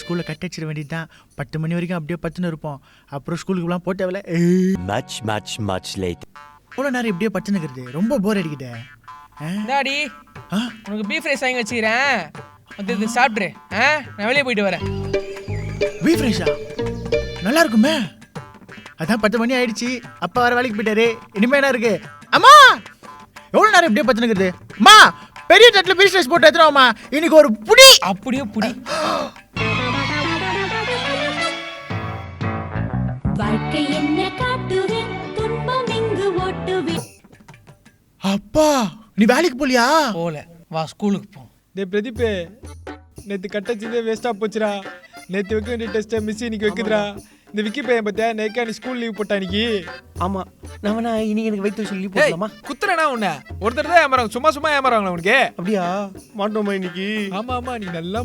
ஸ்கூல்ல கட் அடிச்சிட வேண்டியதுதான். 10 மணி வரைக்கும் அப்படியே பத்துன்னு இருப்போம். அப்புறம் ஸ்கூலுக்குலாம் போட்டவல much later. இவ்வளோ நேரம் இப்படியே பத்துன்னு இருக்கிறது ரொம்ப போர் அடிக்குதே. டாடி உனக்கு பீஃப் ரைஸ் வாங்கி வச்சுக்கிறேன், வந்து இது சாப்பிட்ரு. நான் வெளியே போயிட்டு வரேன். பீஃப் ரைஸா? நல்லா இருக்குமே. அதான் 10 மணி ஆயிடுச்சு, அப்பா வர வேலைக்கு போயிட்டாரு. இனிமே என்ன இருக்கு? அம்மா எவ்வளோ நேரம் இப்படியே பத்துன்னு இருக்குது? அம்மா பெரிய தட்டில் பீஃப் ரைஸ் போட்டு எடுத்துருவாம்மா, இன்னைக்கு ஒரு புடி. அப்படியே புடி. வாழ்க்கை என்ன காட்டுவேன், துன்பம் இங்கு ஓட்டுவேன். அப்பா நீ வேலைக்கு போலியா? போல, வா ஸ்கூலுக்கு போ. டேய் பிரதீப், நேற்று கட்டச்சதே வேஸ்ட்டாக போச்சுடா. நேற்று வைக்க வேண்டிய டெஸ்ட்டை மிஸ் இன்னைக்கு வைக்குதுடா. இந்த விக்கி பையன் பார்த்தியா, நேக்கா நீ ஸ்கூல் லீவ் போட்டா இன்னைக்கு. ஆமாம், நான் இன்னைக்கு எனக்கு வைத்து சொல்லி போடலாமா? குத்துறேனா உன்னை? ஒருத்தர் தான் ஏமாறாங்க, சும்மா ஏமாறாங்களா உனக்கு? அப்படியா? மாட்டோமா இன்னைக்கு? ஆமா நீ நல்லா